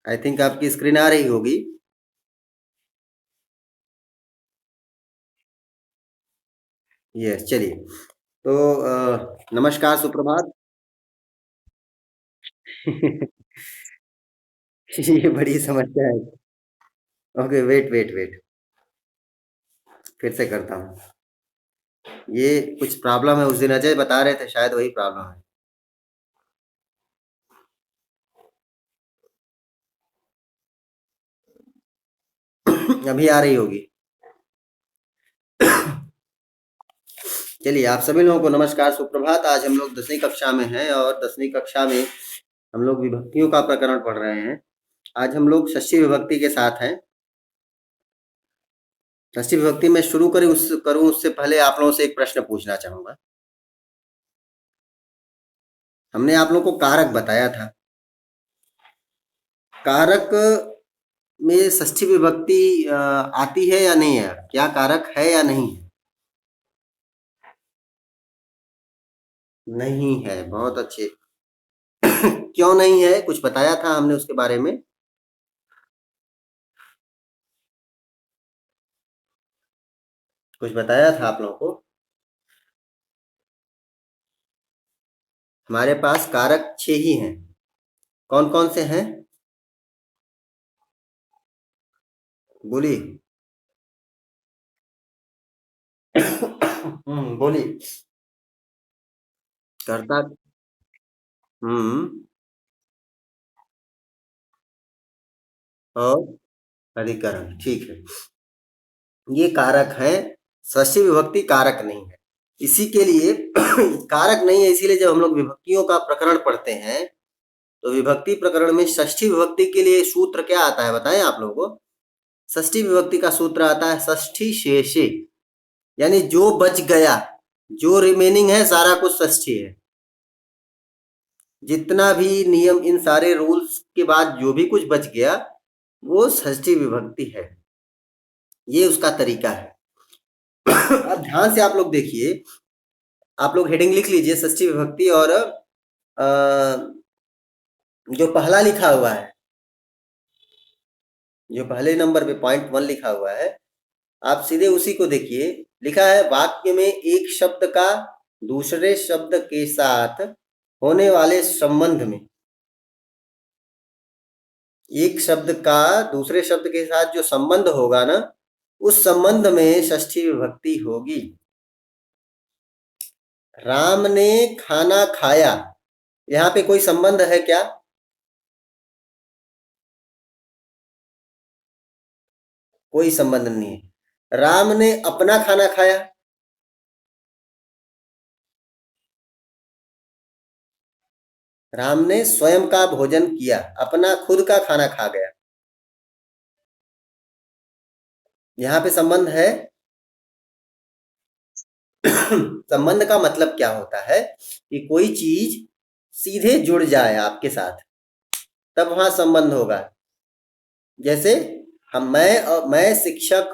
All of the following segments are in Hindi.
आई थिंक आपकी स्क्रीन आ रही होगी। यस, चलिए। तो नमस्कार, सुप्रभात। ये बड़ी समस्या है। ओके, वेट वेट वेट, फिर से करता हूँ। ये कुछ प्रॉब्लम है, उस दिन अजय बता रहे थे, शायद वही प्रॉब्लम है। अभी आ रही होगी। चलिए, आप सभी लोगों को नमस्कार, सुप्रभात। आज हम लोग 10वीं कक्षा में हैं और 10वीं कक्षा में हम लोग विभक्तियों का प्रकरण पढ़ रहे हैं। आज हम लोग षष्ठी विभक्ति के साथ हैं। षष्ठी विभक्ति में शुरू करूँ उससे पहले आप लोगों से एक प्रश्न पूछना चाहूँगा। हमने आप लोगों को कारक बताया था। कारक में षष्ठी विभक्ति आती है या नहीं है? क्या कारक है या नहीं है? नहीं है, बहुत अच्छे। क्यों नहीं है? कुछ बताया था हमने उसके बारे में। कुछ बताया था आप लोगों को। हमारे पास कारक 6 ही हैं। कौन-कौन से हैं? बोलिए। बोलिए। कर्ता। हुँ, और अधिकरण, ठीक है। ये कारक हैं, षष्ठी विभक्ति कारक नहीं है। इसी के लिए कारक नहीं है, इसीलिए जब हम लोग विभक्तियों का प्रकरण पढ़ते हैं, तो विभक्ति प्रकरण में षष्ठी विभक्ति के लिए सूत्र क्या आता है बताएं आप लोगों को। षष्ठी विभक्ति का सूत्र आता है षष्ठी शेषे, यानी जो बच गया, जो रिमेनिंग है सारा कुछ षष्ठी है। जितना भी नियम, इन सारे रूल्स के बाद जो भी कुछ बच गया वो षष्ठी विभक्ति है। ये उसका तरीका है। अब ध्यान से आप लोग देखिए। आप लोग हेडिंग लिख लीजिए, षष्ठी विभक्ति, और जो पहला लिखा हुआ है, जो पहले नंबर पे पॉइंट 1 लिखा हुआ है, आप सीधे उसी को देखिए। लिखा है वाक्य में एक शब्द का दूसरे शब्द के साथ होने वाले संबंध में, एक शब्द का दूसरे शब्द के साथ जो संबंध होगा ना, उस संबंध में षष्ठी विभक्ति होगी। राम ने खाना खाया, यहाँ पे कोई संबंध है क्या? कोई संबंध नहीं है। राम ने अपना खाना खाया, राम ने स्वयं का भोजन किया, अपना खुद का खाना खा गया। यहाँ पे संबंध है। संबंध का मतलब क्या होता है कि कोई चीज सीधे जुड़ जाए आपके साथ, तब वहां संबंध होगा। जैसे मैं शिक्षक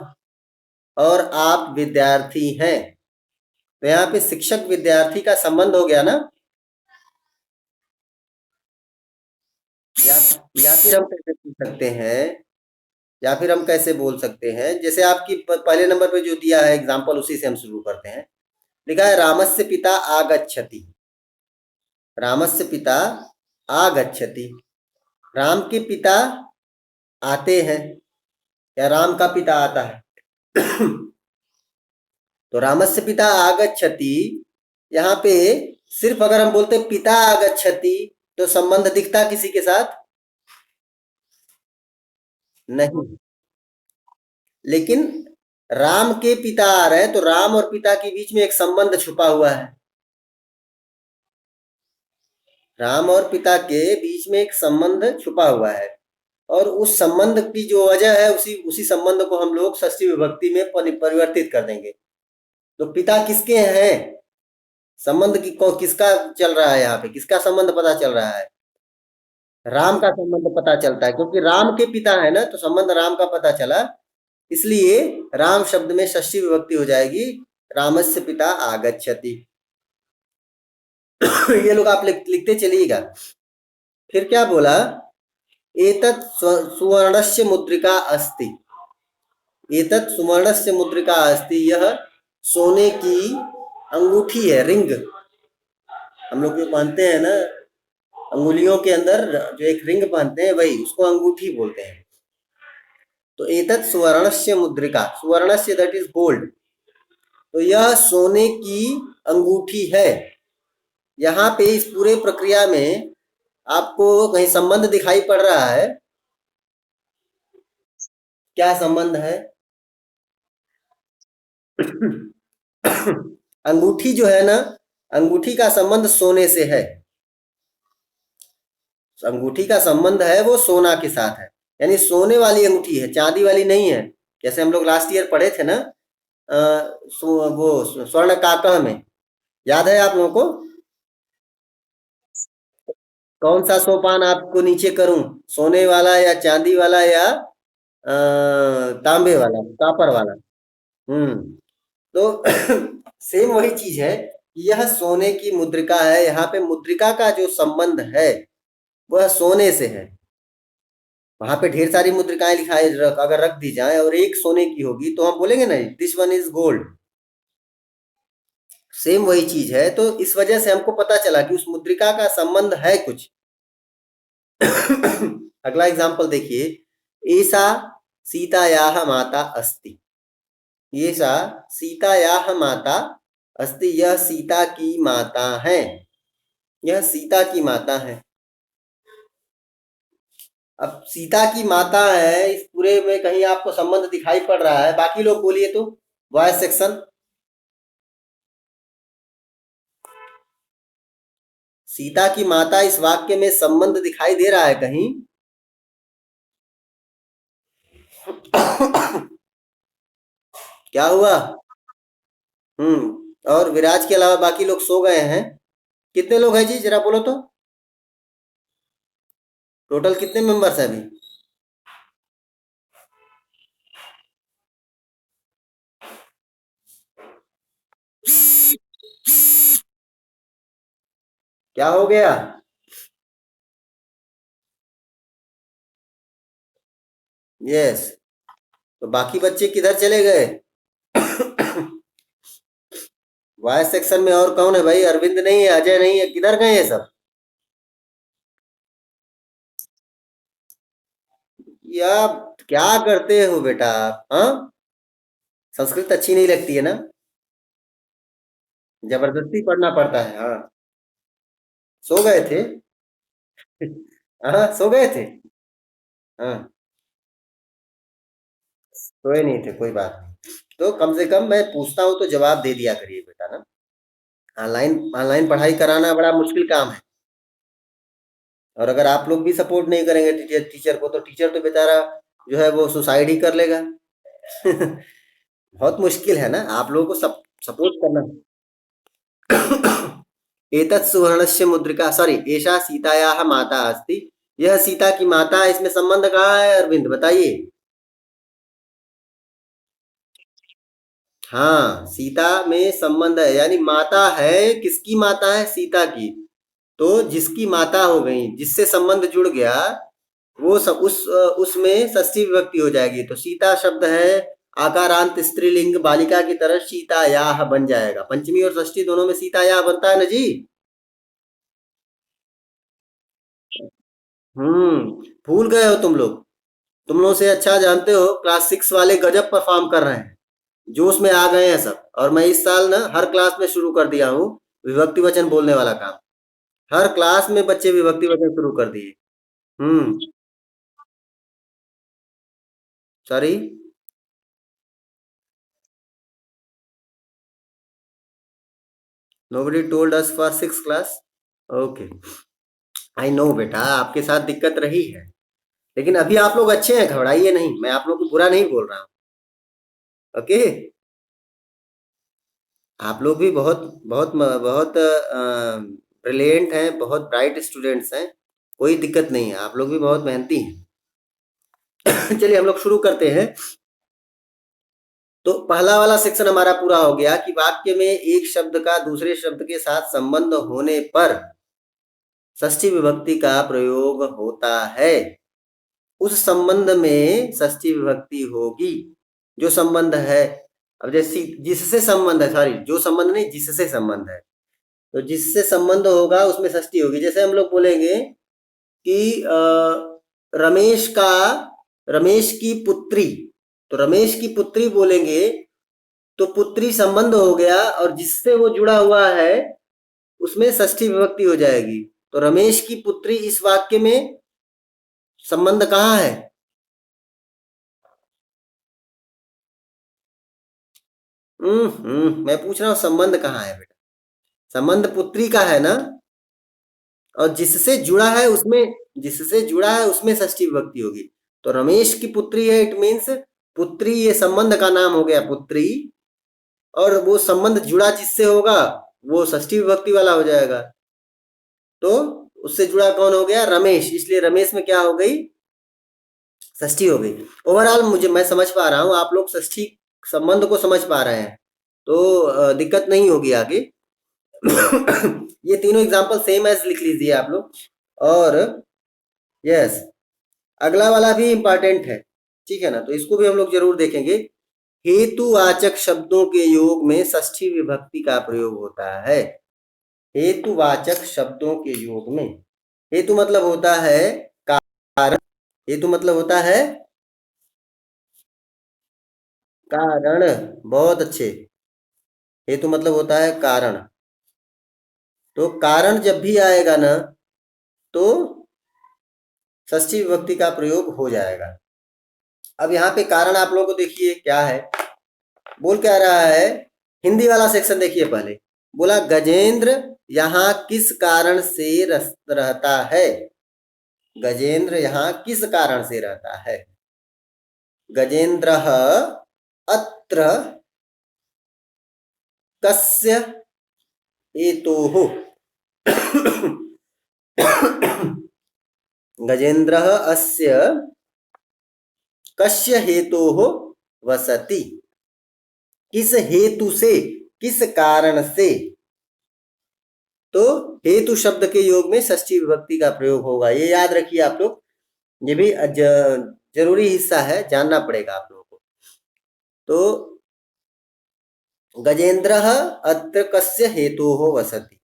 और आप विद्यार्थी हैं, तो यहाँ पे शिक्षक विद्यार्थी का संबंध हो गया ना। या या फिर हम कैसे पूछ सकते हैं, या फिर हम कैसे बोल सकते हैं, जैसे आपकी पहले नंबर पे जो दिया है एग्जाम्पल, उसी से हम शुरू करते हैं। लिखा है रामस्य पिता आगच्छति। रामस्य पिता आगच्छति, राम के पिता आते हैं, या राम का पिता आता है। तो रामस्य पिता आगच्छति, यहाँ पे सिर्फ अगर हम बोलते पिता आगच्छति तो संबंध दिखता किसी के साथ? नहीं। लेकिन राम के पिता आ रहे हैं, तो राम और पिता के बीच में एक संबंध छुपा हुआ है। राम और पिता के बीच में एक संबंध छुपा हुआ है, और उस संबंध की जो वजह है, उसी उसी संबंध को हम लोग षष्ठी विभक्ति में परिवर्तित कर देंगे। तो पिता किसके हैं? संबंध किसका चल रहा है, यहाँ पे किसका संबंध पता चल रहा है? राम का संबंध पता चलता है, क्योंकि राम के पिता है ना, तो संबंध राम का पता चला। इसलिए राम शब्द में षष्ठी विभक्ति हो जाएगी रामस्य पिता आगच्छति। ये लोग आप लिखते चलिएगा। फिर क्या बोला? एतत् सुवर्णस्य मुद्रिका अस्ति। एतत् सुवर्णस्य मुद्रिका अस्ति, यह सोने की अंगूठी है, रिंग। हम लोग जो पहनते हैं ना, अंगुलियों के अंदर जो एक रिंग पहनते हैं, वही उसको अंगूठी बोलते हैं। तो एतत् सुवर्णस्य मुद्रिका, सुवर्णस्य दैट इज गोल्ड। तो यह सोने की अंगूठी है। यहाँ पे इस पूरे प्रक्रिया में आपको कहीं संबंध दिखाई पड़ रहा है? क्या संबंध है? अंगूठी जो है ना, अंगूठी का संबंध सोने से है। अंगूठी का संबंध है वो सोना के साथ है, यानी सोने वाली अंगूठी है, चांदी वाली नहीं है। जैसे हम लोग लास्ट ईयर पढ़े थे ना, वो स्वर्ण काकह में, याद है आप लोगों को? कौन सा सोपान आपको नीचे करूं, सोने वाला या चांदी वाला या तांबे वाला, कापर वाला? हम्म। तो सेम वही चीज है कि यह सोने की मुद्रिका है। यहाँ पे मुद्रिका का जो संबंध है वह सोने से है। वहां पे ढेर सारी मुद्रिकाएं लिखाई अगर रख दी जाए और एक सोने की होगी तो हम बोलेंगे ना this one is gold. Same वही चीज है। तो इस वजह से हमको पता चला कि उस मुद्रिका का संबंध है कुछ। अगला एग्जाम्पल देखिए, ऐसा सीतायाः माता अस्ति। ऐसा सीतायाः माता अस्ति, यह सीता की माता है। यह सीता की माता है। अब सीता की माता है, इस पूरे में कहीं आपको संबंध दिखाई पड़ रहा है? बाकी लोग बोलिए तो, वॉइस सेक्शन। सीता की माता इस वाक्य में संबंध दिखाई दे रहा है कहीं? क्या हुआ? और विराज के अलावा बाकी लोग सो गए हैं? कितने लोग हैं जी, जरा बोलो तो। टोटल कितने मेंबर्स हैं अभी? क्या हो गया? यस। तो बाकी बच्चे किधर चले गए? वॉइस सेक्शन में और कौन है भाई? अरविंद नहीं है, अजय नहीं है, किधर गए ये सब? या क्या करते हो बेटा आप? हाँ, संस्कृत अच्छी नहीं लगती है ना? जबरदस्ती पढ़ना पड़ता है, हाँ। सो गए थे? हाँ, सो गए थे। हाँ, सोए नहीं थे, कोई बात नहीं। तो कम से कम मैं पूछता हूँ तो जवाब दे दिया करिए बेटा ना। ऑनलाइन ऑनलाइन पढ़ाई कराना बड़ा मुश्किल काम है। और अगर आप लोग भी सपोर्ट नहीं करेंगे टीचर टीचर को, तो टीचर तो बेचारा जो है वो सुसाइड ही कर लेगा। बहुत मुश्किल है ना, आप लोगों को सपोर्ट करना। एतत् सुवर्णस्य मुद्रिका, सॉरी, एषा सीतायाः माता अस्ति। यह सीता की माता है। इसमें संबंध कहाँ है अरविंद, बताइए? हाँ, सीता में संबंध है, यानी माता है। किसकी माता है? सीता की। तो जिसकी माता हो गई, जिससे संबंध जुड़ गया, वो सब उसमें षष्ठी विभक्ति हो जाएगी। तो सीता शब्द है आकारांत स्त्रीलिंग, बालिका की तरह सीतायाह बन जाएगा। पंचमी और षष्ठी दोनों में सीतायाह बनता है ना जी। भूल गए हो तुम लोग। तुम लोग से अच्छा जानते हो, क्लास 6 वाले गजब परफॉर्म कर रहे हैं, जोश में आ गए हैं सब। और मैं इस साल ना हर क्लास में शुरू कर दिया हूँ विभक्ति वचन बोलने वाला काम। हर क्लास में बच्चे विभक्ति वचन शुरू कर दिए। Hmm. Sorry. Nobody told us for 6 class. Okay, I know बेटा, आपके साथ दिक्कत रही है। लेकिन अभी आप लोग अच्छे हैं, घबराइए नहीं। मैं आप लोग को बुरा नहीं बोल रहा हूँ। ओके। आप लोग भी बहुत बहुत बहुत ब्रिलियंट हैं, बहुत ब्राइट स्टूडेंट्स हैं। कोई दिक्कत नहीं है, आप लोग भी बहुत मेहनती हैं। चलिए हम लोग शुरू करते हैं। तो पहला वाला सेक्शन हमारा पूरा हो गया कि वाक्य में एक शब्द का दूसरे शब्द के साथ संबंध होने पर षष्ठी विभक्ति का प्रयोग होता है। उस संबंध में षष्ठी विभक्ति होगी। जो संबंध है, अब जैसे जिससे संबंध है, सॉरी जो संबंध नहीं, जिससे संबंध है, तो जिससे संबंध होगा उसमें षष्ठी होगी। जैसे हम लोग बोलेंगे कि रमेश का, रमेश की पुत्री, तो रमेश की पुत्री बोलेंगे तो पुत्री संबंध हो गया, और जिससे वो जुड़ा हुआ है उसमें षष्ठी विभक्ति हो जाएगी। तो रमेश की पुत्री इस वाक्य में संबंध कहाँ है? मैं पूछ रहा हूँ संबंध कहाँ है बेटा? संबंध पुत्री का है ना, और जिससे जुड़ा है उसमें, जिससे जुड़ा है उसमें षष्ठी विभक्ति होगी। तो रमेश की पुत्री है, इट मीन्स पुत्री, ये संबंध का नाम हो गया पुत्री, और वो संबंध जुड़ा जिससे होगा वो षष्ठी विभक्ति वाला हो जाएगा। तो उससे जुड़ा कौन हो गया? रमेश, इसलिए रमेश में क्या हो गई? षष्ठी हो गई। ओवरऑल मुझे, मैं समझ पा रहा हूँ आप लोग षष्ठी संबंध को समझ पा रहे हैं, तो दिक्कत नहीं होगी आगे। ये तीनों एग्जाम्पल सेम एज लिख लीजिए आप लोग। और यस, अगला वाला भी इंपॉर्टेंट है, ठीक है ना, तो इसको भी हम लोग जरूर देखेंगे। हेतुवाचक शब्दों के योग में षष्ठी विभक्ति का प्रयोग होता है। हेतुवाचक शब्दों के योग में, हेतु मतलब होता है कारण, हेतु मतलब होता है कारण, बहुत अच्छे। हेतु मतलब होता है कारण, तो कारण जब भी आएगा ना तो षष्ठी विभक्ति का प्रयोग हो जाएगा। अब यहाँ पे कारण आप लोगों को देखिए क्या है, बोल क्या रहा है, हिंदी वाला सेक्शन देखिए पहले। बोला गजेंद्र यहाँ किस कारण से रहता है? गजेंद्र यहाँ किस कारण से रहता है? गजेंद्रः अत्र कस्य हेतोः? गजेंद्रः अस्य कस्य हेतोः वसति? किस हेतु से, किस कारण से? तो हेतु शब्द के योग में षष्ठी विभक्ति का प्रयोग होगा, ये याद रखिए आप लोग। ये भी जरूरी हिस्सा है, जानना पड़ेगा आप लोगों को। तो गजेंद्रः अत्र कस्य हेतोः वसति।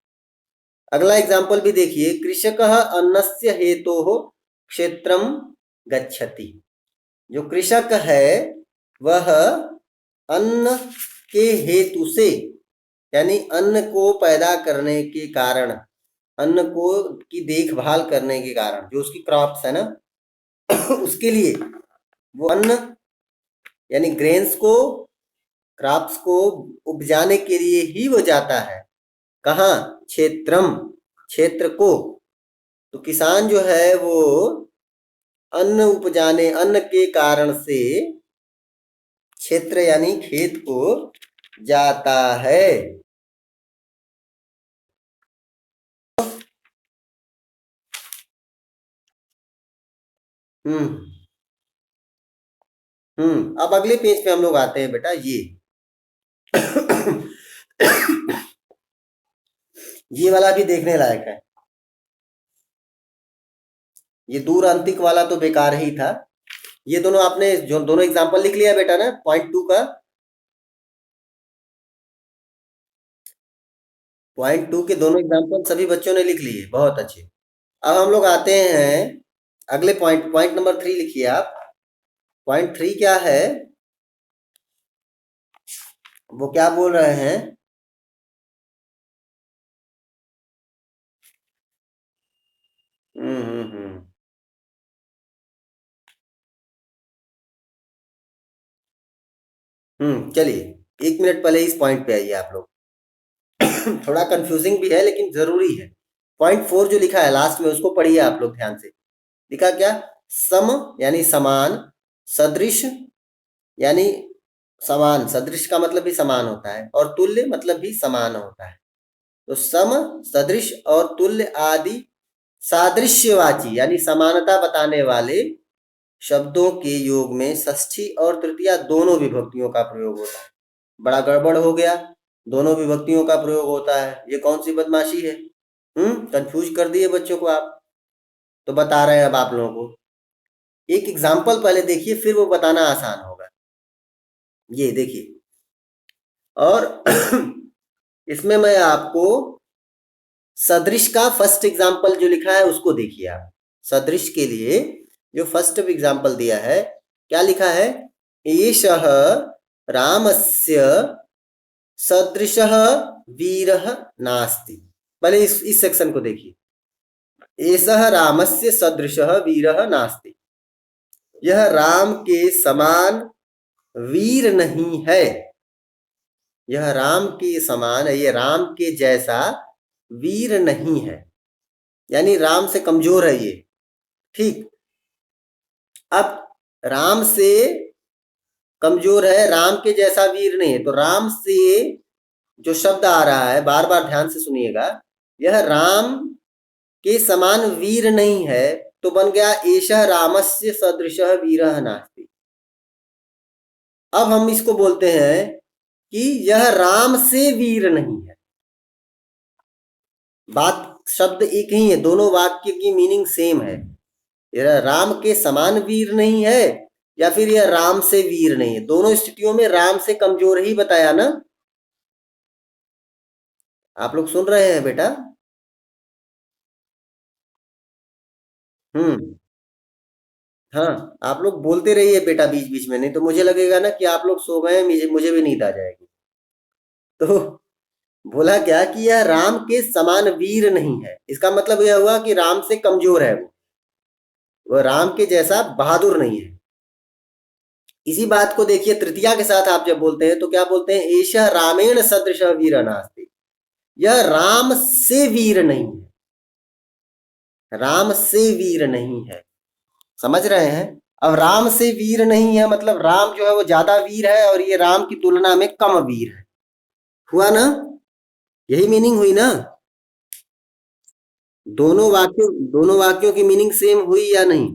अगला एग्जाम्पल भी देखिए, कृषकः अन्नस्य हेतोः क्षेत्रम गच्छति। जो कृषक है वह अन्न के हेतु से, यानी अन्न को पैदा करने के कारण, अन्न को की देखभाल करने के कारण, जो उसकी क्रॉप्स है ना, उसके लिए वो अन्न यानी ग्रेन्स को, क्रॉप्स को उपजाने के लिए ही वो जाता है। कहाँ? क्षेत्रम, क्षेत्र को। तो किसान जो है वो अन्न उपजाने, अन्न के कारण से क्षेत्र यानी खेत को जाता है। हम्म अब अगले पेज पे हम लोग आते हैं बेटा। ये वाला भी देखने लायक है। ये दूर अंतिक वाला तो बेकार ही था। ये दोनों आपने जो दोनों एग्जांपल लिख लिया बेटा ना, पॉइंट 2 का, पॉइंट 2 के दोनों एग्जांपल सभी बच्चों ने लिख लिए, बहुत अच्छे। अब हम लोग आते हैं अगले पॉइंट, पॉइंट नंबर 3 लिखिए आप। पॉइंट 3 क्या है, वो क्या बोल रहे हैं? चलिए 1 मिनट पहले इस पॉइंट पे आइए आप लोग। थोड़ा कंफ्यूजिंग भी है लेकिन जरूरी है। पॉइंट 4 जो लिखा है लास्ट में उसको पढ़िए आप लोग ध्यान से। लिखा क्या? सम यानी समान, सदृश यानी समान, सदृश का मतलब भी समान होता है, और तुल्य मतलब भी समान होता है। तो सम, सदृश और तुल्य आदि सादृश्यवाची यानी समानता बताने वाले शब्दों के योग में षष्ठी और तृतीया दोनों विभक्तियों का प्रयोग होता है। बड़ा गड़बड़ हो गया, दोनों विभक्तियों का प्रयोग होता है, ये कौन सी बदमाशी है? कंफ्यूज कर दिए बच्चों को आप। तो बता रहे हैं अब आप लोगों को, एक एग्जाम्पल पहले देखिए, फिर वो बताना आसान होगा। ये देखिए, और इसमें मैं आपको सदृश का फर्स्ट एग्जाम्पल जो लिखा है उसको देखिए आप। सदृश के लिए जो फर्स्ट एग्जाम्पल दिया है, क्या लिखा है? एषः रामस्य सदृशः वीरः नास्ति। पहले इस सेक्शन को देखिए। एषः रामस्य सदृशः वीरः नास्ति। यह राम के समान वीर नहीं है। यह राम के समान, ये राम के जैसा वीर नहीं है, यानी राम से कमजोर है ये। ठीक, अब राम से कमजोर है, राम के जैसा वीर नहीं है, तो राम से जो शब्द आ रहा है, बार बार ध्यान से सुनिएगा, यह राम के समान वीर नहीं है, तो बन गया एषः रामस्य सदृशः वीरः नास्ति। अब हम इसको बोलते हैं कि यह राम से वीर नहीं है। बात शब्द एक ही है, दोनों वाक्य की मीनिंग सेम है। यह राम के समान वीर नहीं है या फिर यह राम से वीर नहीं है, दोनों स्थितियों में राम से कमजोर ही बताया ना। आप लोग सुन रहे हैं बेटा? हाँ, आप लोग बोलते रहिए बेटा बीच बीच में, नहीं तो मुझे लगेगा ना कि आप लोग सो गए हैं, मुझे भी नींद आ जाएगी। तो बोला क्या कि यह राम के समान वीर नहीं है, इसका मतलब यह हुआ कि राम से कमजोर है वो राम के जैसा बहादुर नहीं है। इसी बात को देखिए तृतीया के साथ आप जब बोलते हैं तो क्या बोलते हैं? एषः रामेण सदृश वीर नास्ति। यह राम से वीर नहीं है, राम से वीर नहीं है। समझ रहे हैं? अब राम से वीर नहीं है मतलब राम जो है वो ज्यादा वीर है और ये राम की तुलना में कम वीर है। हुआ ना? यही मीनिंग हुई ना? दोनों वाक्यों की मीनिंग सेम हुई या नहीं?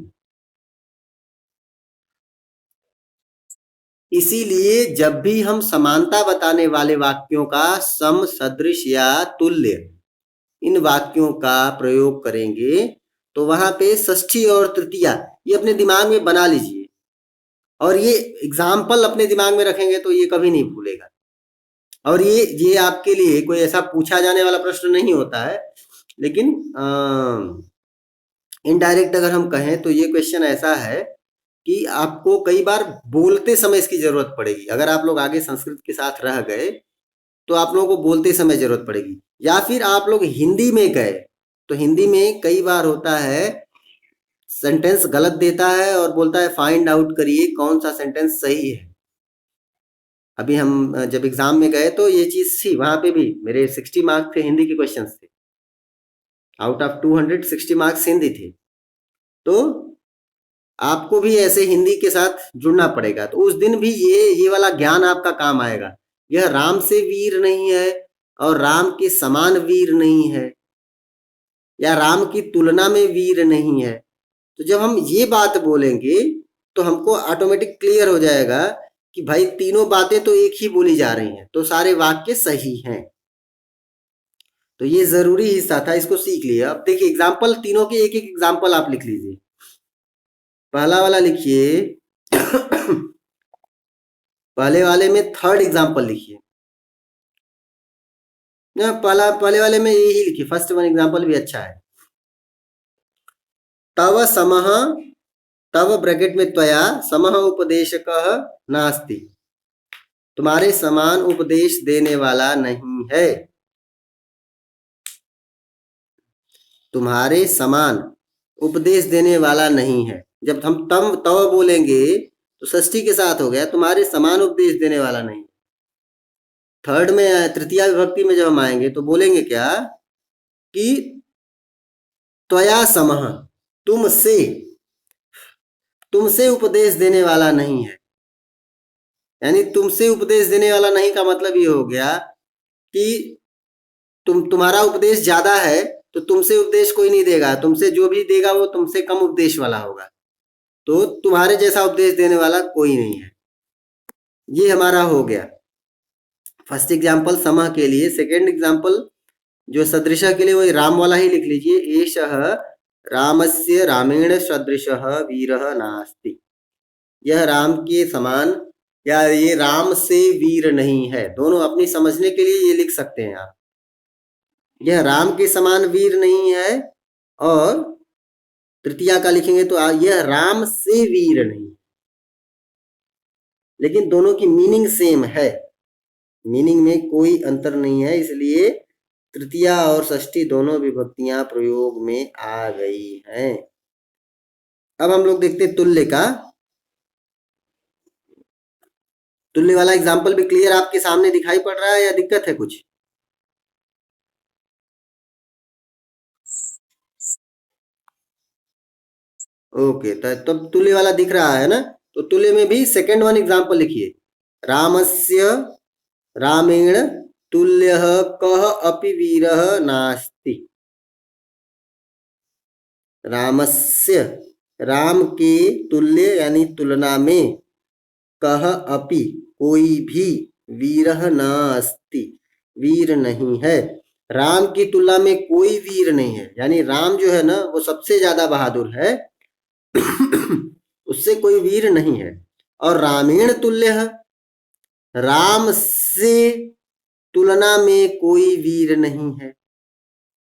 इसीलिए जब भी हम समानता बताने वाले वाक्यों का सम, सदृश या तुल्य, इन वाक्यों का प्रयोग करेंगे तो वहां पे षष्ठी और तृतीया ये अपने दिमाग में बना लीजिए, और ये एग्जाम्पल अपने दिमाग में रखेंगे तो ये कभी नहीं भूलेगा। और ये आपके लिए कोई ऐसा पूछा जाने वाला प्रश्न नहीं होता है, लेकिन इनडायरेक्ट अगर हम कहें तो ये क्वेश्चन ऐसा है कि आपको कई बार बोलते समय इसकी जरूरत पड़ेगी। अगर आप लोग आगे संस्कृत के साथ रह गए तो आप लोगों को बोलते समय जरूरत पड़ेगी, या फिर आप लोग हिंदी में गए तो हिंदी में कई बार होता है सेंटेंस गलत देता है और बोलता है फाइंड आउट करिए कौन सा सेंटेंस सही है। अभी हम जब एग्जाम में गए तो ये चीज थी, वहां पे भी मेरे 60 मार्क्स थे, हिंदी के क्वेश्चन थे। आउट ऑफ 260 मार्क्स हिंदी थे। तो आपको भी ऐसे हिंदी के साथ जुड़ना पड़ेगा, तो उस दिन भी ये वाला ज्ञान आपका काम आएगा। यह राम से वीर नहीं है और राम के समान वीर नहीं है, या राम की तुलना में वीर नहीं है। तो जब हम ये बात बोलेंगे तो हमको ऑटोमेटिक क्लियर हो जाएगा कि भाई तीनों बातें तो एक ही बोली जा रही हैं, तो सारे वाक्य सही हैं। तो ये जरूरी हिस्सा था, इसको सीख लिया। अब देखिए एग्जाम्पल, तीनों के एक एक एग्जाम्पल आप लिख लीजिए। पहला वाला लिखिए। पहले वाले में थर्ड एग्जाम्पल लिखिए ना, पहले वाले में यही लिखिए, फर्स्ट वन एग्जाम्पल भी अच्छा है। तव समः, तव ब्रैकेट में त्वया समः उपदेशकः नास्ति। तुम्हारे समान उपदेश देने वाला नहीं है। तुम्हारे समान उपदेश देने वाला नहीं है। जब हम तम तव बोलेंगे तो षष्ठी के साथ हो गया, तुम्हारे समान उपदेश देने वाला नहीं। थर्ड में तृतीया विभक्ति में जब हम आएंगे तो बोलेंगे क्या कि त्वया समः, तुमसे, तुमसे उपदेश देने वाला नहीं है। यानी तुमसे उपदेश देने वाला नहीं का मतलब ये हो गया कि तुम्हारा उपदेश ज्यादा है तो तुमसे उपदेश कोई नहीं देगा, तुमसे जो भी देगा वो तुमसे कम उपदेश वाला होगा, तो तुम्हारे जैसा उपदेश देने वाला कोई नहीं है। ये हमारा हो गया फर्स्ट एग्जाम्पल समः के लिए। सेकेंड एग्जाम्पल जो सदृश के लिए वही राम वाला ही लिख लीजिए। एषः रामस्य रामेण सदृशः वीरः नास्ति। यह राम के समान या ये राम से वीर नहीं है। दोनों अपनी समझने के लिए ये लिख सकते हैं आप। यह राम के समान वीर नहीं है और तृतीया का लिखेंगे तो यह राम से वीर नहीं। लेकिन दोनों की मीनिंग सेम है, मीनिंग में कोई अंतर नहीं है, इसलिए तृतीया और षष्ठी दोनों विभक्तियां प्रयोग में आ गई हैं। अब हम लोग देखते हैं तुल्य का। तुल्य वाला एग्जाम्पल भी क्लियर आपके सामने दिखाई पड़ रहा है या दिक्कत है कुछ? ओके, तब तुल्य वाला दिख रहा है ना। तो तुल्य में भी सेकंड वन एग्जाम्पल लिखिए। रामस्य रामेण तुल्यः कः अपि वीरः नास्ति। रामस्य, राम के तुल्य यानी तुलना में, कः अपि कोई भी, वीरः नास्ति वीर नहीं है। राम की तुलना में कोई वीर नहीं है, यानी राम जो है ना वो सबसे ज्यादा बहादुर है। उससे कोई वीर नहीं है। और रामेण तुल्य है, राम से तुलना में कोई वीर नहीं है।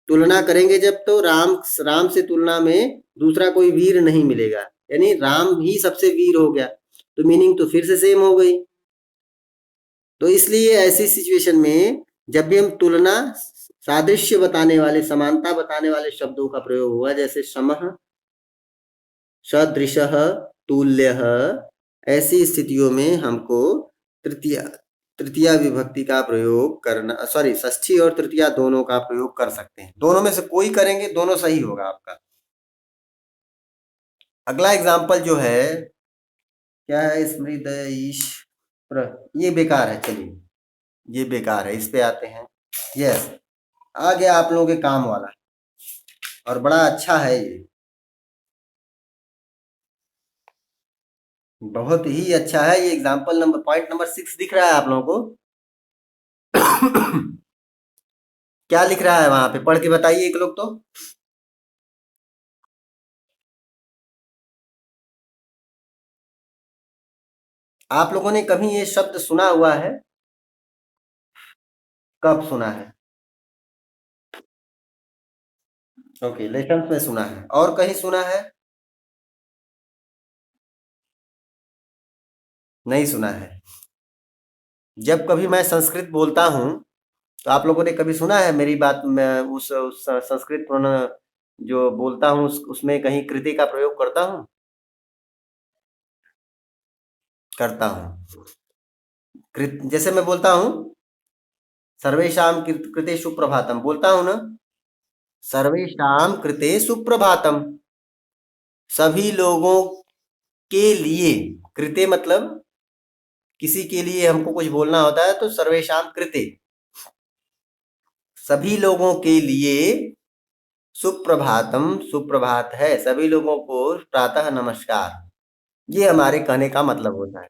तुलना करेंगे जब तो राम से तुलना में दूसरा कोई वीर नहीं मिलेगा, यानी राम ही सबसे वीर हो गया। तो मीनिंग तो फिर से सेम हो गई। तो इसलिए ऐसी सिचुएशन में जब भी हम तुलना, सादृश्य बताने वाले, समानता बताने वाले शब्दों का प्रयोग हुआ, जैसे समः, सदृशः, तुल्यः, ऐसी स्थितियों में हमको तृतीया तृतीया विभक्ति का प्रयोग करना, सॉरी षष्ठी और तृतीया दोनों का प्रयोग कर सकते हैं। दोनों में से कोई करेंगे दोनों सही होगा आपका। अगला एग्जाम्पल जो है क्या है, स्मृत ये बेकार है, चलिए ये बेकार है, इस पे आते हैं। यस, आ गया आप लोगों के काम वाला और बड़ा अच्छा है ये, बहुत ही अच्छा है ये एग्जाम्पल। नंबर पॉइंट नंबर 6 दिख रहा है आप लोगों को? क्या लिख रहा है वहां पे, पढ़ के बताइए एक लोग तो। आप लोगों ने कभी ये शब्द सुना हुआ है? कब सुना है? ओके, लेसन में सुना है, और कहीं सुना है? नहीं सुना है। जब कभी मैं संस्कृत बोलता हूँ तो आप लोगों ने कभी सुना है मेरी बात में, उस संस्कृत जो बोलता हूँ उसमें कहीं कृति का प्रयोग करता हूँ? करता हूँ। जैसे मैं बोलता हूँ सर्वेषां कृते सुप्रभातम, बोलता हूँ ना, सर्वेषां कृते सुप्रभातम, सभी लोगों के लिए। कृते मतलब किसी के लिए हमको कुछ बोलना होता है तो सर्वेषां कृते, सभी लोगों के लिए। सुप्रभातम, सुप्रभात है, सभी लोगों को प्रातः नमस्कार, ये हमारे कहने का मतलब होता है।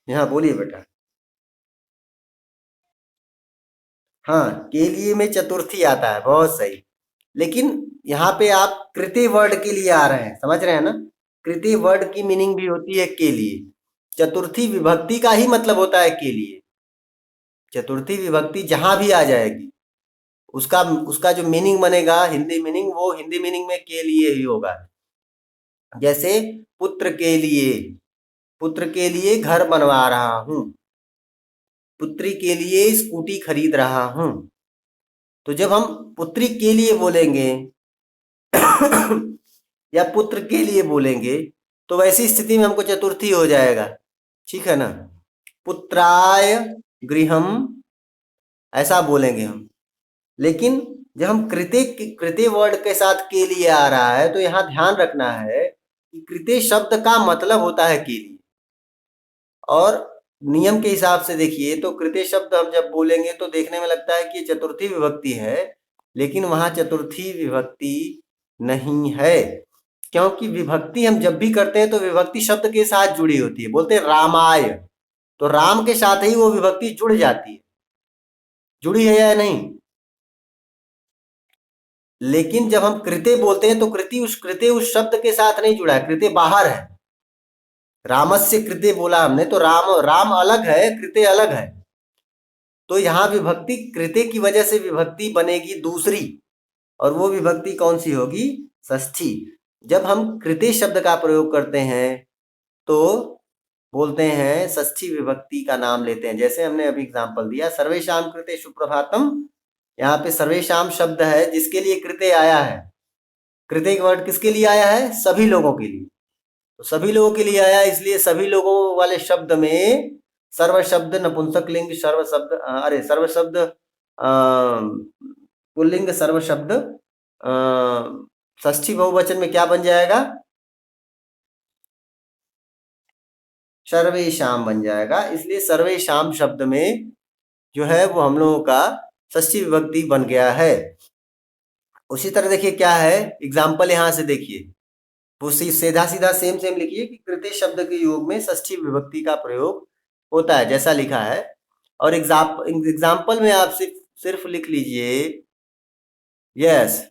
यहाँ बोलिए बेटा। हाँ, के लिए में चतुर्थी आता है, बहुत सही। लेकिन यहाँ पे आप कृति वर्ड के लिए आ रहे हैं, समझ रहे हैं ना? कृति वर्ड की मीनिंग भी होती है के लिए। चतुर्थी विभक्ति का ही मतलब होता है के लिए। चतुर्थी विभक्ति जहां भी आ जाएगी उसका उसका जो मीनिंग बनेगा हिंदी मीनिंग, वो हिंदी मीनिंग में के लिए ही होगा। जैसे पुत्र के लिए, पुत्र के लिए घर बनवा रहा हूं, पुत्री के लिए स्कूटी खरीद रहा हूं। तो जब हम पुत्री के लिए बोलेंगे या पुत्र के लिए बोलेंगे तो वैसी स्थिति में हमको चतुर्थी हो जाएगा, ठीक है ना? पुत्राय गृहम, ऐसा बोलेंगे हम। लेकिन जब हम कृते कृते वर्ड के साथ के लिए आ रहा है तो यहाँ ध्यान रखना है कि कृते शब्द का मतलब होता है के लिए। और नियम के हिसाब से देखिए तो कृते शब्द हम जब बोलेंगे तो देखने में लगता है कि चतुर्थी विभक्ति है, लेकिन वहां चतुर्थी विभक्ति नहीं है। क्योंकि विभक्ति हम जब भी करते हैं तो विभक्ति शब्द के साथ जुड़ी होती है। बोलते हैं रामाय, तो राम के साथ ही वो विभक्ति जुड़ जाती है। जुड़ी है या नहीं? लेकिन जब हम कृते बोलते हैं तो कृते उस शब्द के साथ नहीं जुड़ा है, कृते बाहर है। रामस्य कृते बोला हमने तो राम राम अलग है, कृते अलग है। तो यहाँ विभक्ति कृते की वजह से विभक्ति बनेगी दूसरी, और वो विभक्ति कौन सी होगी? षष्ठी। जब हम कृते शब्द का प्रयोग करते हैं तो बोलते हैं षष्ठी विभक्ति का नाम लेते हैं। जैसे हमने अभी एग्जाम्पल दिया, सर्वेशाम कृते सुप्रभातम। यहाँ पे सर्वेशाम शब्द है जिसके लिए कृते आया है। कृते का वर्ड किसके लिए आया है? सभी लोगों के लिए। तो सभी लोगों के लिए आया, इसलिए सभी लोगों वाले शब्द में सर्व शब्द नपुंसक लिंग, सर्व शब्द सर्व शब्द पुल्लिंग, सर्व शब्द षष्ठी बहुवचन में क्या बन जाएगा? सर्वेशाम बन जाएगा। इसलिए सर्वेशाम शब्द में जो है वो हम लोगों का षष्ठी विभक्ति बन गया है। उसी तरह देखिए क्या है, एग्जाम्पल यहाँ से देखिए, वो सीधा सीधा सेम सेम लिखिए कि कृते शब्द के योग में षष्ठी विभक्ति का प्रयोग होता है, जैसा लिखा है। और एग्जाम्पल में आप सिर्फ लिख लीजिए, यस,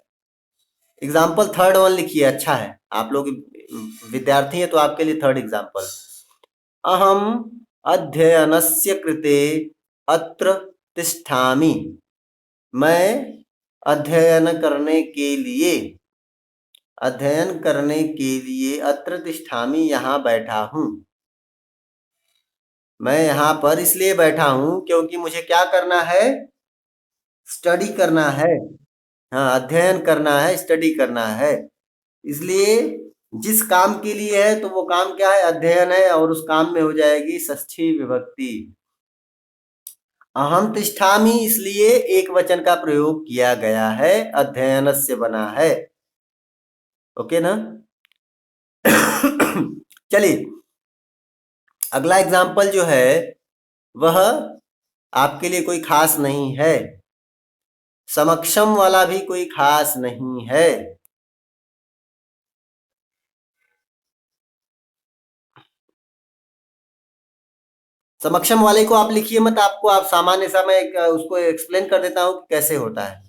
एग्जाम्पल थर्ड वन लिखिए, अच्छा है। आप लोग विद्यार्थी हैं तो आपके लिए थर्ड एग्जाम्पल, अहम अध्ययनस्य कृते अत्र तिष्ठामि। मैं अध्ययन करने के लिए अत्र तिष्ठामि यहाँ बैठा हूँ। मैं यहाँ पर इसलिए बैठा हूँ क्योंकि मुझे क्या करना है? स्टडी करना है। हाँ, अध्ययन करना है, स्टडी करना है। इसलिए जिस काम के लिए है तो वो काम क्या है? अध्ययन है, और उस काम में हो जाएगी षष्ठी विभक्ति। अहम तिष्ठामि इसलिए एक वचन का प्रयोग किया गया है, अध्ययन से बना है। ओके ना? चलिए अगला एग्जाम्पल जो है वह आपके लिए कोई खास नहीं है, समक्षम वाला भी कोई खास नहीं है। समक्षम वाले को आप लिखिए मत, आपको आप सामान्य सा मैं उसको एक्सप्लेन कर देता हूँ कि कैसे होता है।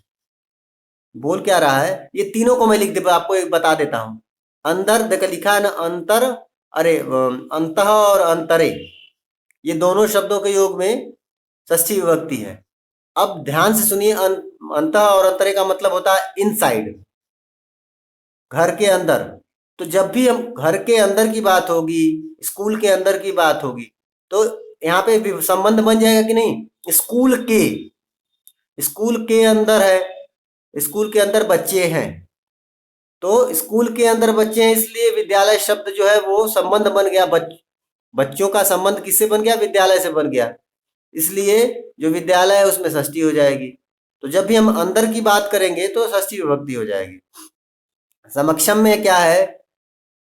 बोल क्या रहा है, ये तीनों को मैं लिख दे आपको एक बता देता हूँ। अंदर देखो लिखा है ना, अंतर, अरे अंतः और अंतरे, ये दोनों शब्दों के योग में षष्ठी विभक्ति है। अब ध्यान से सुनिए, अंतः और अंतरे का मतलब होता है इनसाइड, घर के अंदर। तो जब भी हम घर के अंदर की बात होगी, स्कूल के अंदर की बात होगी, तो यहाँ पे भी संबंध बन जाएगा कि नहीं? स्कूल के अंदर है, स्कूल के अंदर बच्चे हैं, तो स्कूल के अंदर बच्चे हैं, इसलिए विद्यालय शब्द जो है वो संबंध बन गया। बच्चों का संबंध किससे बन गया? विद्यालय से बन गया। इसलिए जो विद्यालय है उसमें षष्ठी हो जाएगी। तो जब भी हम अंदर की बात करेंगे तो षष्ठी विभक्ति हो जाएगी। समक्षम में क्या है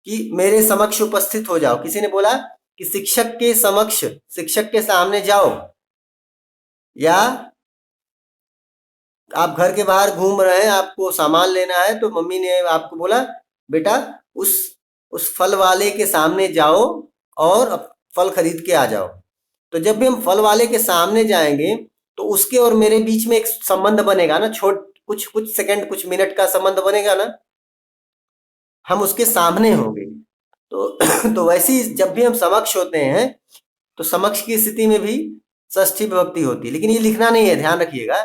कि मेरे समक्ष उपस्थित हो जाओ। किसी ने बोला कि शिक्षक के समक्ष, शिक्षक के सामने जाओ, या आप घर के बाहर घूम रहे हैं, आपको सामान लेना है, तो मम्मी ने आपको बोला बेटा उस फल वाले के सामने जाओ और फल खरीद के आ जाओ। तो जब भी हम फल वाले के सामने जाएंगे तो उसके और मेरे बीच में एक संबंध बनेगा ना, कुछ सेकंड, कुछ मिनट का संबंध बनेगा ना, हम उसके सामने होंगे। तो तो वैसे ही जब भी हम समक्ष होते हैं तो समक्ष की स्थिति में भी षष्ठी विभक्ति होती है। लेकिन ये लिखना नहीं है, ध्यान रखिएगा,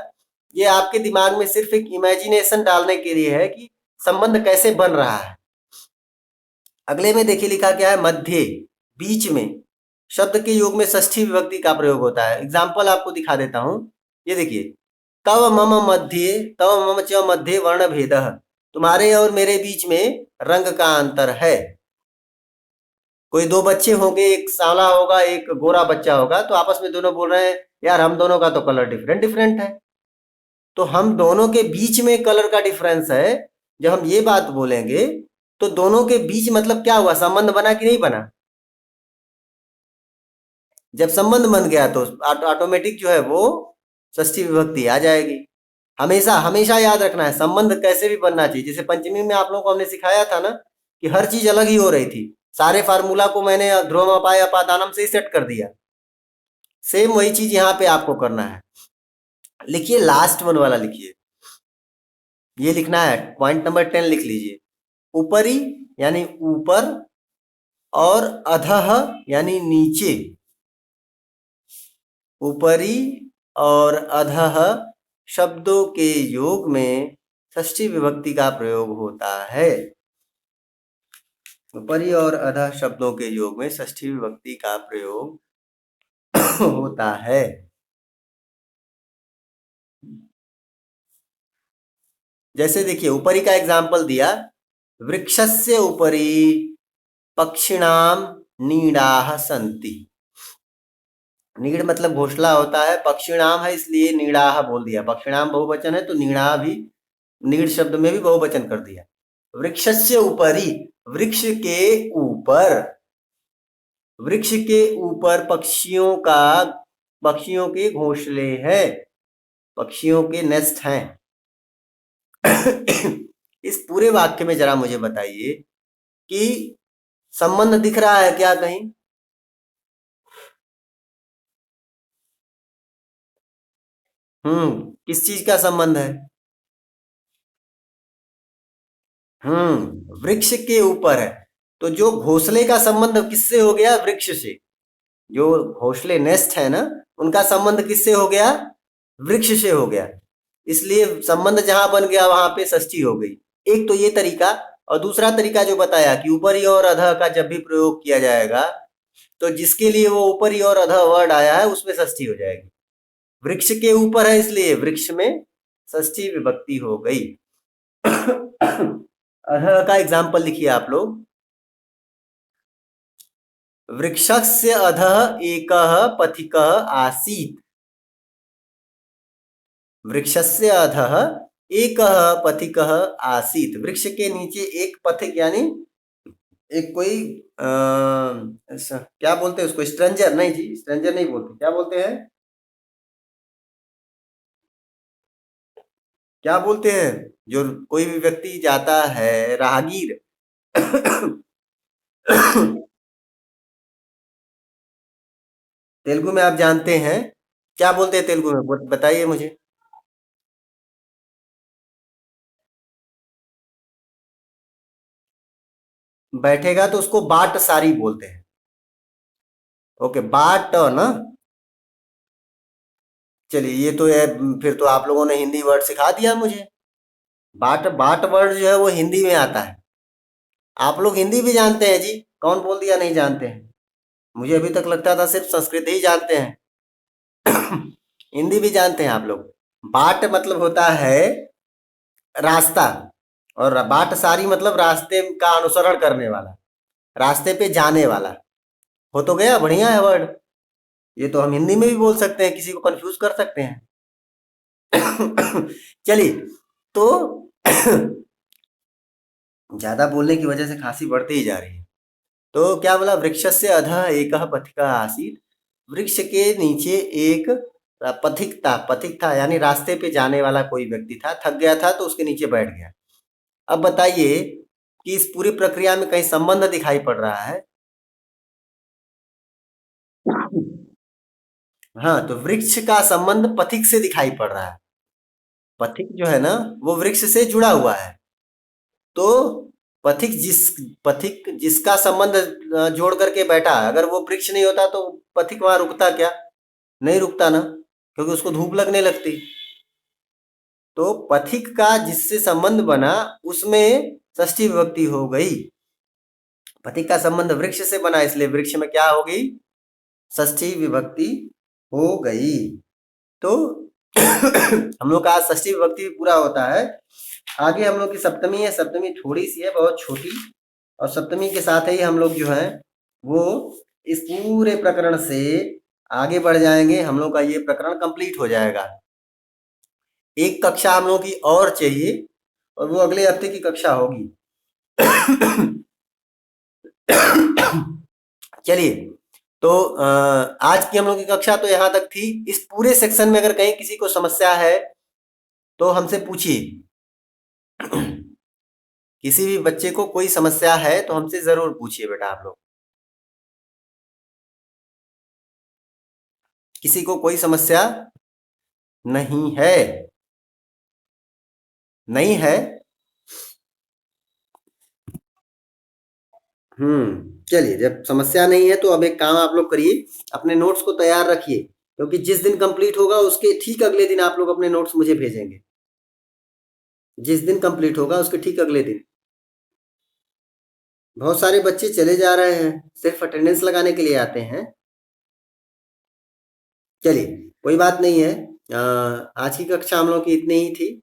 ये आपके दिमाग में सिर्फ एक इमेजिनेशन डालने के लिए है कि संबंध कैसे बन रहा है। अगले में देखिए लिखा क्या है, मध्य, बीच में शब्द के योग में षष्ठी विभक्ति का प्रयोग होता है। एग्जाम्पल आपको दिखा देता हूं, ये देखिए, तव मम च मध्ये वर्ण भेद, तुम्हारे और मेरे बीच में रंग का अंतर है। कोई दो बच्चे होंगे, एक सांवला होगा एक गोरा बच्चा होगा, तो आपस में दोनों बोल रहे हैं यार हम दोनों का तो कलर डिफरेंट डिफरेंट है। तो हम दोनों के बीच में कलर का डिफरेंस है, जब हम ये बात बोलेंगे तो दोनों के बीच मतलब क्या हुआ? संबंध बना कि नहीं बना? जब संबंध बन गया तो ऑटोमेटिक जो है वो षष्ठी विभक्ति आ जाएगी। हमेशा हमेशा याद रखना है, संबंध कैसे भी बनना चाहिए। जैसे पंचमी में आप लोगों को हमने सिखाया था ना कि हर चीज अलग ही हो रही थी, सारे फार्मूला को मैंने ध्रुवम अपाय अपादानम से ही सेट कर दिया। सेम वही चीज यहाँ पे आपको करना है। लिखिए लास्ट वन वाला लिखिए, ये लिखना है, पॉइंट नंबर 10 लिख लीजिए। उपरी यानी ऊपर, और अधः यानी नीचे। उपरी और अधः शब्दों के योग में षष्ठी विभक्ति का प्रयोग होता है। उपरी और अधः शब्दों के योग में षष्ठी विभक्ति का प्रयोग होता है। जैसे देखिए, उपरी का एग्जाम्पल दिया, वृक्षस्य उपरि पक्षिणाम नीडाः सन्ति। नीड़ मतलब घोंसला होता है, पक्षिणाम है इसलिए नीड़ाह बोल दिया। पक्षिणाम बहुवचन है तो नीड़ा भी, नीड़ शब्द में भी बहुवचन कर दिया। वृक्षस्य उपरि, वृक्ष के ऊपर, वृक्ष के ऊपर पक्षियों के घोंसले हैं, पक्षियों के नेस्ट हैं। इस पूरे वाक्य में जरा मुझे बताइए कि संबंध दिख रहा है क्या कहीं? किस चीज का संबंध है? वृक्ष के ऊपर है। तो जो घोंसले का संबंध किससे हो गया? वृक्ष से। जो घोंसले नेस्ट है ना, उनका संबंध किससे हो गया? वृक्ष से हो गया। इसलिए संबंध जहां बन गया वहां पे षष्ठी हो गई। एक तो ये तरीका, और दूसरा तरीका जो बताया कि ऊपरी और अधः का जब भी प्रयोग किया जाएगा तो जिसके लिए वो ऊपरी और अधः वर्ड आया है उसमें षष्ठी हो जाएगी। वृक्ष के ऊपर है इसलिए वृक्ष में षष्ठी विभक्ति हो गई। अधः का एग्जाम्पल लिखिए आप लोग। वृक्षस्य अधः एकः पथिकः आसीत्। वृक्षस्य अधः एकः पथिकः आसीत्। वृक्ष के नीचे एक पथिक यानी एक कोई क्या बोलते हैं उसको? स्ट्रेंजर नहीं जी, स्ट्रेंजर नहीं बोलते, क्या बोलते हैं? क्या बोलते हैं जो कोई भी व्यक्ति जाता है, राहगीर? तेलुगु में आप जानते हैं, क्या बोलते हैं तेलुगु में? बताइए मुझे। बैठेगा तो उसको बाट सारी बोलते हैं। ओके, बाट ना। चलिए, ये तो है, फिर तो आप लोगों ने हिंदी वर्ड सिखा दिया मुझे। बाट बाट वर्ड जो है वो हिंदी में आता है। आप लोग हिंदी भी जानते हैं जी, कौन बोल दिया नहीं जानते हैं? मुझे अभी तक लगता था सिर्फ संस्कृत ही जानते हैं। हिंदी भी जानते हैं आप लोग। बाट मतलब होता है रास्ता, और बाट सारी मतलब रास्ते का अनुसरण करने वाला, रास्ते पे जाने वाला। हो तो गया, बढ़िया है वर्ड। ये तो हम हिंदी में भी बोल सकते हैं, किसी को कंफ्यूज कर सकते हैं। चलिए, तो ज्यादा बोलने की वजह से खांसी बढ़ती ही जा रही है। तो क्या बोला? वृक्षस्य अधः एकः पथिकः आसीत्। वृक्ष के नीचे एक पथिक था यानी रास्ते पे जाने वाला कोई व्यक्ति था, थक गया था तो उसके नीचे बैठ गया। अब बताइए कि इस पूरी प्रक्रिया में कहीं संबंध दिखाई पड़ रहा है? हाँ, तो वृक्ष का संबंध पथिक से दिखाई पड़ रहा है। पथिक जो है ना, वो वृक्ष से जुड़ा हुआ है। तो पथिक जिसका संबंध जोड़ करके बैठा है, अगर वो वृक्ष नहीं होता तो पथिक वहां रुकता क्या? नहीं रुकता ना, क्योंकि उसको धूप लगने लगती। तो पथिक का जिससे संबंध बना उसमें षष्ठी विभक्ति हो गई। पथिक का संबंध वृक्ष से बना इसलिए वृक्ष में क्या हो गई? षष्ठी विभक्ति हो गई। तो हम लोग का आज षष्ठी विभक्ति भी पूरा होता है। आगे हम लोग की सप्तमी है। सप्तमी थोड़ी सी है, बहुत छोटी, और सप्तमी के साथ ही हम लोग जो है वो इस पूरे प्रकरण से आगे बढ़ जाएंगे। हम लोग का ये प्रकरण कंप्लीट हो जाएगा। एक कक्षा हम लोग की और चाहिए, और वो अगले हफ्ते की कक्षा होगी। चलिए, तो आज की हम लोग की कक्षा तो यहाँ तक थी। इस पूरे सेक्शन में अगर कहीं किसी को समस्या है तो हमसे पूछिए। किसी भी बच्चे को कोई समस्या है तो हमसे जरूर पूछिए बेटा आप लोग। किसी को कोई समस्या नहीं है? नहीं है। चलिए, जब समस्या नहीं है तो अब एक काम आप लोग करिए, अपने नोट्स को तैयार रखिए, क्योंकि जिस दिन कंप्लीट होगा उसके ठीक अगले दिन आप लोग अपने नोट्स मुझे भेजेंगे। जिस दिन कंप्लीट होगा उसके ठीक अगले दिन। बहुत सारे बच्चे चले जा रहे हैं, सिर्फ अटेंडेंस लगाने के लिए आते हैं। चलिए, कोई बात नहीं है। आज की कक्षा हम लोग की इतनी ही थी।